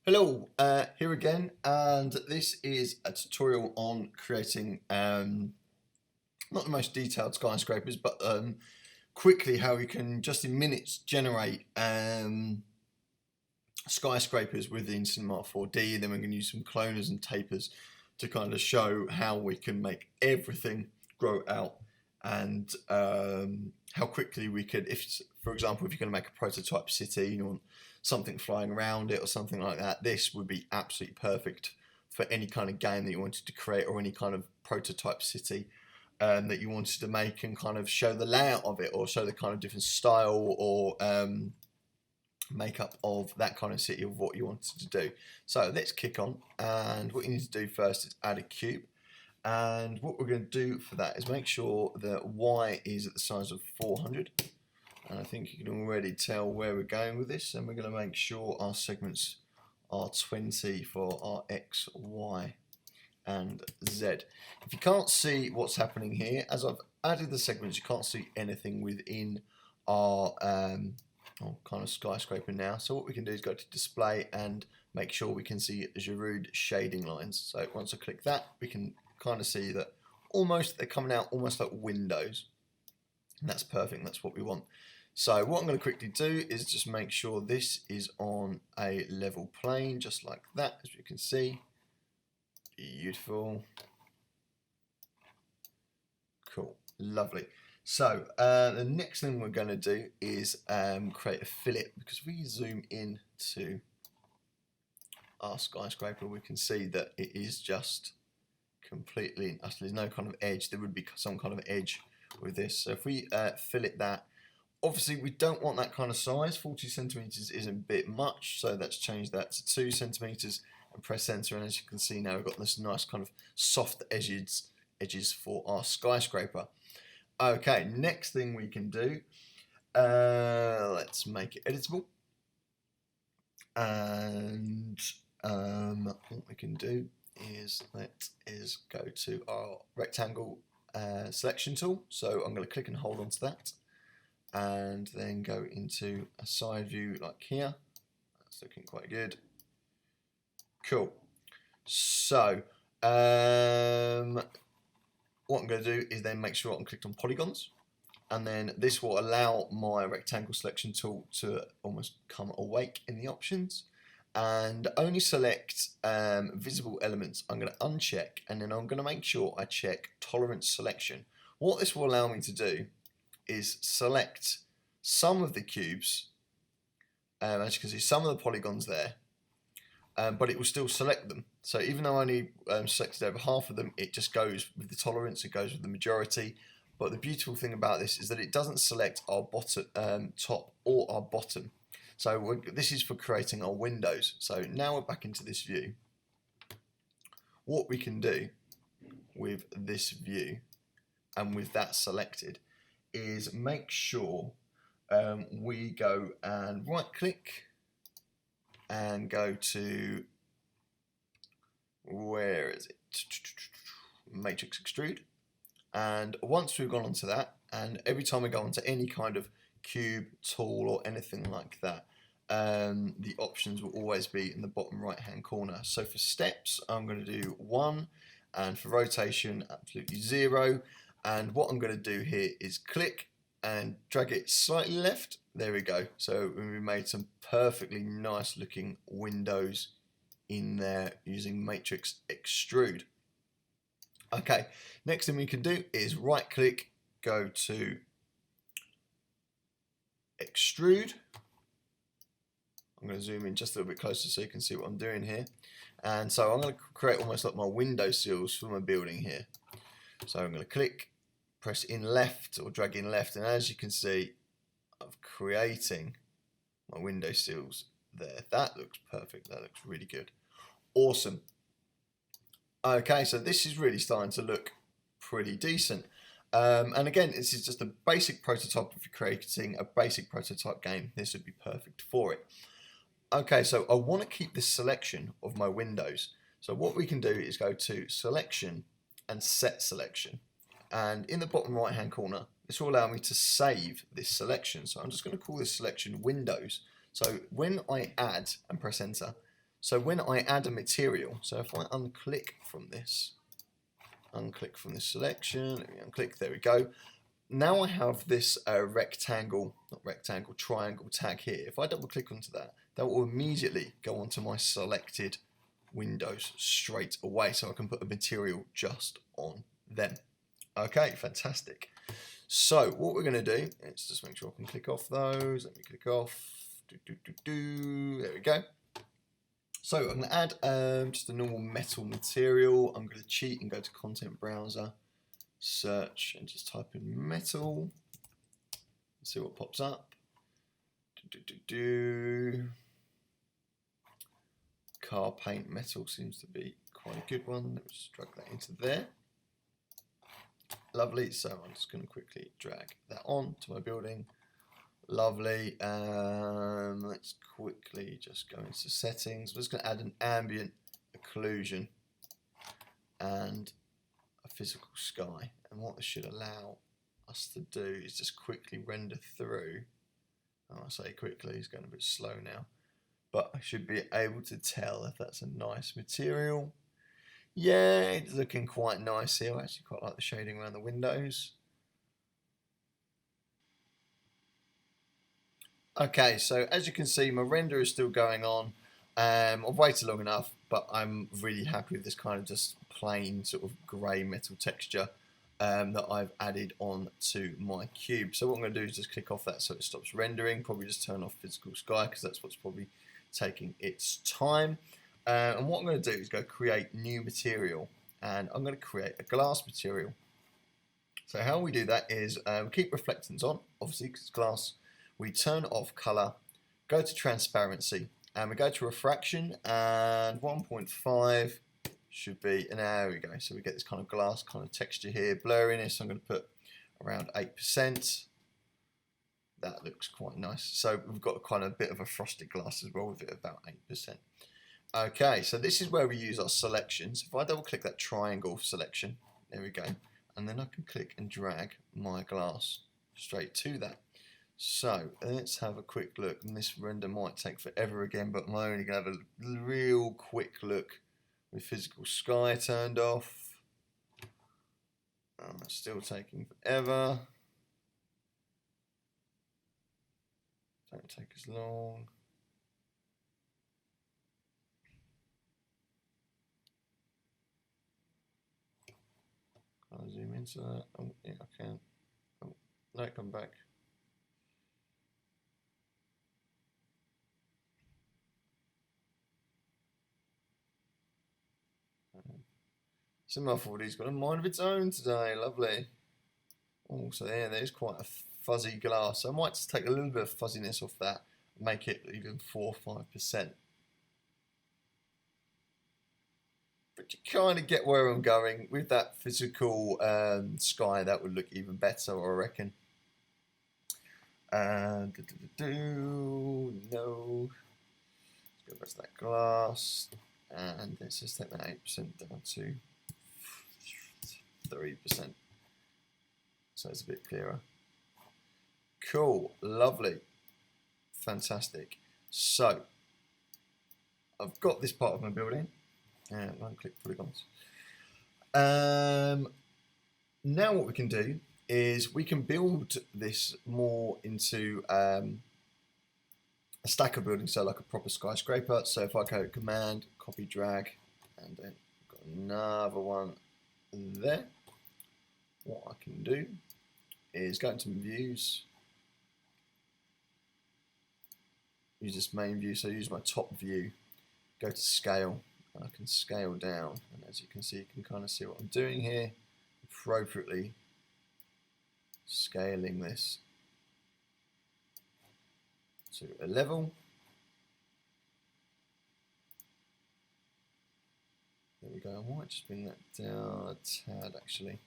Hello, here again, and this is a tutorial on creating not the most detailed skyscrapers, but quickly how you can just in minutes generate skyscrapers within Cinema 4D. Then we're going to use some cloners and tapers to kind of show how we can make everything grow out and how quickly we could, if for example, if you're going to make a prototype city, you want something flying around it or something like that, this would be absolutely perfect for any kind of game that you wanted to create or any kind of prototype city that you wanted to make and kind of show the layout of it or show the kind of different style or makeup of that kind of city of what you wanted to do. So let's kick on, and what you need to do first is add a cube. And what we're going to do for that is make sure that Y is at the size of 400. And I think you can already tell where we're going with this. And we're going to make sure our segments are 20 for our X, Y, and Z. If you can't see what's happening here, as I've added the segments, you can't see anything within our kind of skyscraper now. So what we can do is go to display and make sure we can see Giroud shading lines. So once I click that, we can kind of see that they're coming out almost like windows, and that's perfect. That's what we want. So what I'm going to quickly do is just make sure this is on a level plane, just like that, as you can see. Beautiful. Cool. Lovely. So the next thing we're going to do is create a fillet, because if we zoom in to our skyscraper, we can see that it is just completely, there's no kind of edge. There would be some kind of edge with this. So if we fillet that, obviously we don't want that kind of size. 40 centimeters is a bit much, so let's change that to 2 centimeters and press enter. And as you can see now, we've got this nice kind of soft edges for our skyscraper. Okay, next thing we can do, let's make it editable. And what we can do is go to our rectangle selection tool. So I'm going to click and hold onto that, and then go into a side view like here. That's looking quite good. Cool. So what I'm going to do is then make sure I'm clicked on polygons, and then this will allow my rectangle selection tool to almost come awake in the options, and only select visible elements. I'm going to uncheck, and then I'm going to make sure I check tolerance selection. What this will allow me to do is select some of the cubes, as you can see some of the polygons there, but it will still select them. So even though I only selected over half of them, it just goes with the tolerance, it goes with the majority. But the beautiful thing about this is that it doesn't select our bottom, top or our bottom. So this is for creating our windows. So now we're back into this view. What we can do with this view and with that selected is make sure we go and right click and go to, where is it? Matrix extrude. And once we've gone onto that, and every time we go onto any kind of cube, tool, or anything like that, the options will always be in the bottom right hand corner. So for steps, I'm going to do 1, and for rotation, absolutely 0. And what I'm going to do here is click and drag it slightly left. There we go. So we made some perfectly nice looking windows in there using matrix extrude. Okay, next thing we can do is right click, go to extrude. I'm going to zoom in just a little bit closer so you can see what I'm doing here. And so I'm going to create almost like my window sills for my building here. So I'm going to click, press in left or drag in left, and as you can see, I'm creating my window sills there. That looks perfect. That looks really good. Awesome. Okay, so this is really starting to look pretty decent. And again, this is just a basic prototype. If you're creating a basic prototype game, this would be perfect for it. Okay, so I want to keep this selection of my windows. So what we can do is go to selection and set selection. And in the bottom right hand corner, this will allow me to save this selection. So I'm just going to call this selection windows. So when I add and press enter, So when I add a material, so if I unclick from this selection, let me unclick, there we go. Now I have this triangle tag here. If I double click onto that, that will immediately go onto my selected windows straight away, so I can put a material just on them. Okay, fantastic. So what we're going to do is just make sure I can click off those. Let me click off. There we go. So I'm going to add just a normal metal material. I'm going to cheat and go to Content Browser, search, and just type in metal. See what pops up. Car paint metal seems to be quite a good one. Let's just drag that into there. Lovely. So I'm just going to quickly drag that on to my building. Lovely. Let's quickly just go into settings. We're just going to add an ambient occlusion and a physical sky. And what this should allow us to do is just quickly render through. I say quickly, it's going a bit slow now, but I should be able to tell if that's a nice material. Yeah, it's looking quite nice here. I actually quite like the shading around the windows. Okay, so as you can see, my render is still going on. I've waited long enough, but I'm really happy with this kind of just plain sort of grey metal texture that I've added on to my cube. So what I'm going to do is just click off that so it stops rendering. Probably just turn off physical sky because that's what's probably taking its time. And what I'm going to do is go create new material, and I'm going to create a glass material. So how we do that is we keep reflectance on, obviously because it's glass. We turn off color, go to transparency, and we go to refraction, and 1.5 should be, and there we go. So we get this kind of glass kind of texture here. Blurriness, I'm going to put around 8%. That looks quite nice. So we've got kind of a bit of a frosted glass as well with it, about 8%. Okay, so this is where we use our selections. If I double click that triangle selection, there we go. And then I can click and drag my glass straight to that. So let's have a quick look, and this render might take forever again, but I'm only going to have a real quick look with physical sky turned off. It's still taking forever. Don't take as long. Can I zoom into that? Oh, yeah, I can. Oh, no, come back. Cinema 4D's got a mind of its own today. Lovely. Oh, so there's quite a fuzzy glass. So I might just take a little bit of fuzziness off that, make it even 4 or 5%. But you kind of get where I'm going with that physical sky. That would look even better, I reckon. No. Let's go back to that glass, and let's just take that 8% down to 3%. So it's a bit clearer. Cool, lovely, fantastic. So I've got this part of my building, and one-click polygons. Now what we can do is we can build this more into a stack of buildings, so like a proper skyscraper. So if I go Command, copy, drag, and then I've got another one there. What I can do is go into views, use this main view, so use my top view, go to scale, and I can scale down, and as you can see, you can kind of see what I'm doing here, appropriately scaling this to a level. There we go. I might just bring that down a tad actually.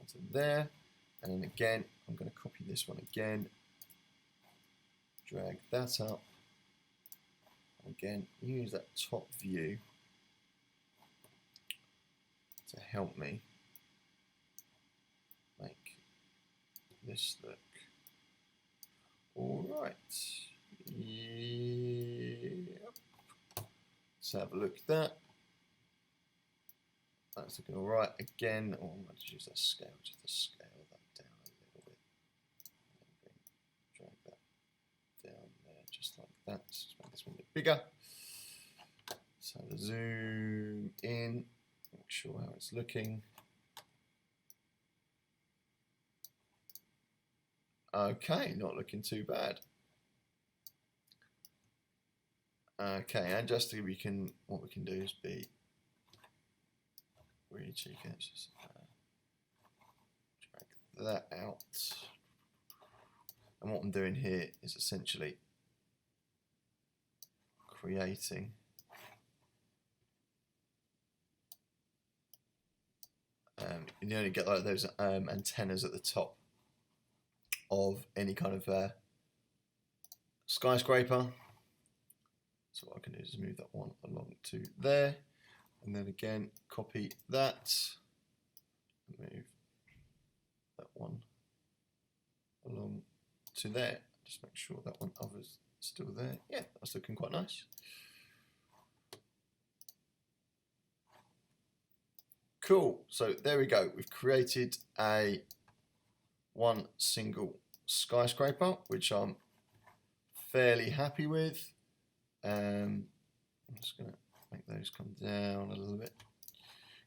To there, and then again I'm going to copy this one again, drag that up, again use that top view to help me make this look alright. Let's have a look at that. That's looking all right. Again, oh, I'm going to use that scale just to scale that down a little bit. Drag that down there just like that. Just make this one a bit bigger. So zoom in, make sure how it's looking. Okay, not looking too bad. Okay, and just so we can, what we can do is be really cheeky. Let's just drag that out. And what I'm doing here is essentially creating you only get like those antennas at the top of any kind of skyscraper. So what I can do is move that one along to there, and then again copy that, move that one along to there. Just make sure that one other's still there. Yeah, that's looking quite nice. Cool, so there we go. We've created one single skyscraper, which I'm fairly happy with. I'm just going to make those come down a little bit.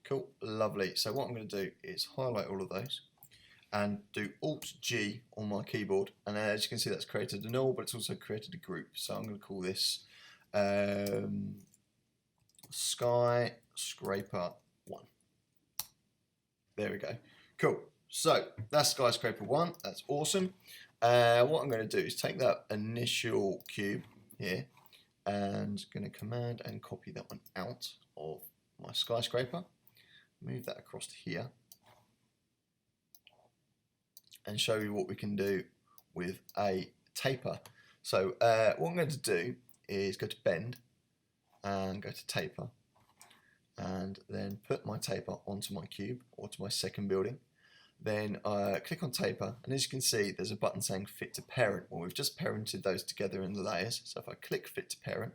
Cool, lovely. So what I'm going to do is highlight all of those and do Alt-G on my keyboard. And as you can see, that's created an all, but it's also created a group. So I'm going to call this Skyscraper 1. There we go. Cool. So that's Skyscraper 1. That's awesome. What I'm going to do is take that initial cube here and going to command and copy that one out of my skyscraper. Move that across to here and show you what we can do with a taper. So what I'm going to do is go to bend and go to taper, and then put my taper onto my cube or to my second building. Then click on taper, and as you can see, there's a button saying fit to parent. Well, we've just parented those together in the layers. So if I click fit to parent,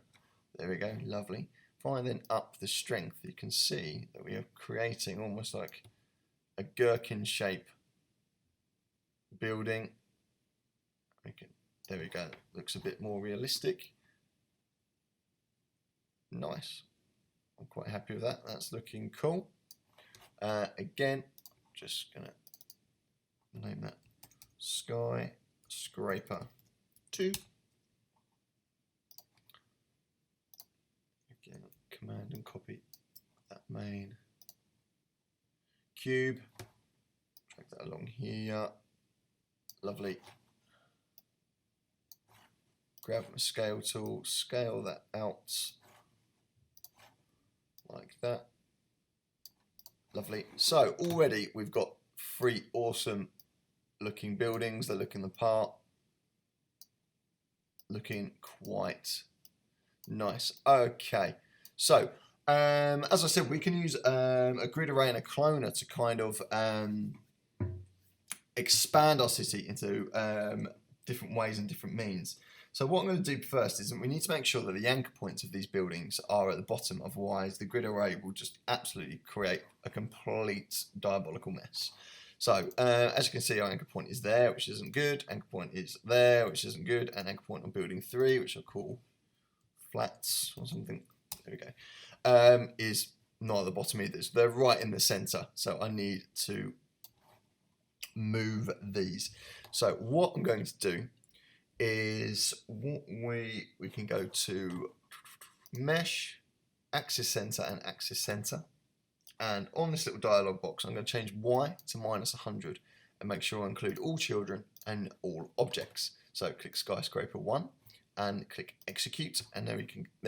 there we go, lovely. If I then up the strength, you can see that we are creating almost like a gherkin shape building. There we go, looks a bit more realistic. Nice. I'm quite happy with that. That's looking cool. Again, just gonna name that Skyscraper 2. Again, command and copy that main cube. Drag that along here. Lovely. Grab my scale tool, scale that out like that. Lovely. So already we've got 3 awesome looking buildings. They're looking the part, looking quite nice. Okay, so as I said, we can use a grid array and a cloner to kind of expand our city into different ways and different means. So what I'm going to do first is we need to make sure that the anchor points of these buildings are at the bottom, otherwise the grid array will just absolutely create a complete diabolical mess. So as you can see, our anchor point is there, which isn't good, anchor point is there, which isn't good, and anchor point on building 3, which I'll call flats or something, there we go, is not at the bottom either. So they're right in the center, so I need to move these. So what I'm going to do is we can go to mesh, axis center and axis center, and on this little dialog box I'm going to change Y to -100 and make sure I include all children and all objects. So click Skyscraper 1 and click execute, and there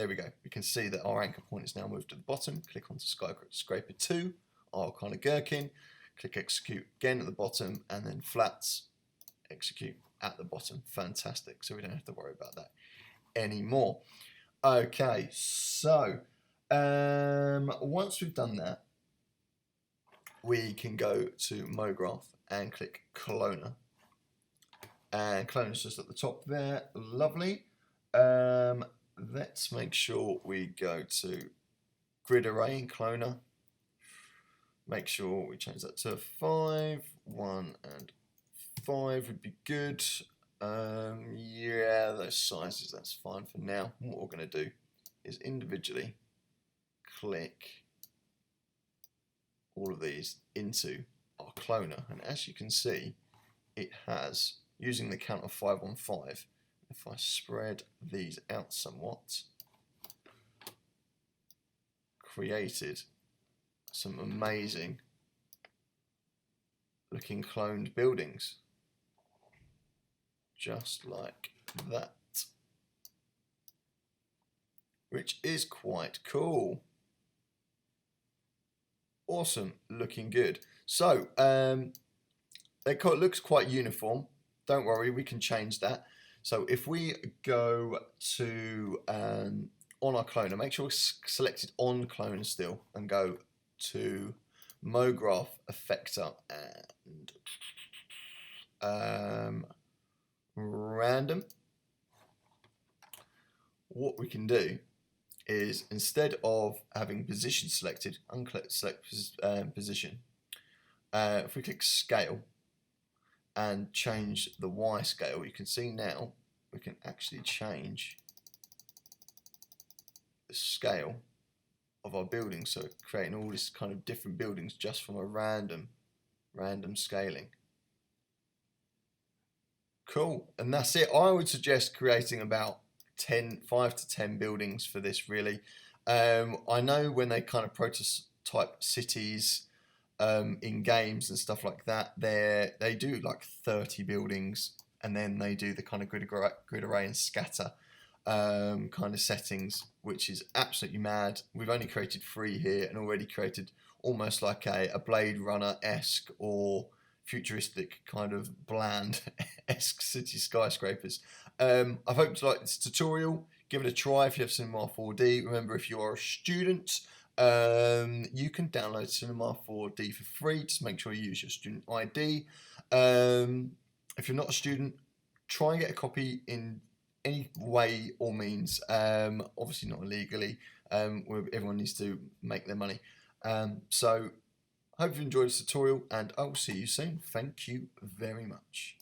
we go. We can see that our anchor point is now moved to the bottom. Click onto Skyscraper 2, our kind of gherkin, click execute again at the bottom, and then flats, execute at the bottom. Fantastic. So we don't have to worry about that anymore. Okay, so once we've done that, we can go to MoGraph and click Cloner. And Cloner is just at the top there. Lovely. let's make sure we go to grid array in Cloner. Make sure we change that to 5, 1 and 5 would be good. Yeah, those sizes, that's fine for now. What we're going to do is individually click all of these into our cloner, and as you can see, it has, using the count of 5 on 5, if I spread these out somewhat, created some amazing looking cloned buildings, just like that, which is quite cool. Awesome, looking good. So it looks quite uniform. Don't worry, we can change that. So if we go to on our cloner, make sure we're selected on cloner still, and go to MoGraph Effector and random. What we can do is, instead of having position selected, select position. If we click scale and change the Y scale, you can see now we can actually change the scale of our building, so creating all this kind of different buildings just from a random scaling. Cool, and that's it. I would suggest creating about 5 to 10 buildings for this, really. I know when they kind of prototype cities in games and stuff like that, they do like 30 buildings, and then they do the kind of grid array and scatter kind of settings, which is absolutely mad. We've only created 3 here and already created almost like a Blade Runner-esque or futuristic kind of bland-esque city skyscrapers. I hope you like this tutorial. Give it a try if you have Cinema 4D. Remember, if you are a student, you can download Cinema 4D for free. Just make sure you use your student ID. If you're not a student, try and get a copy in any way or means. Obviously not illegally. Where everyone needs to make their money. So, hope you enjoyed this tutorial, and I will see you soon. Thank you very much.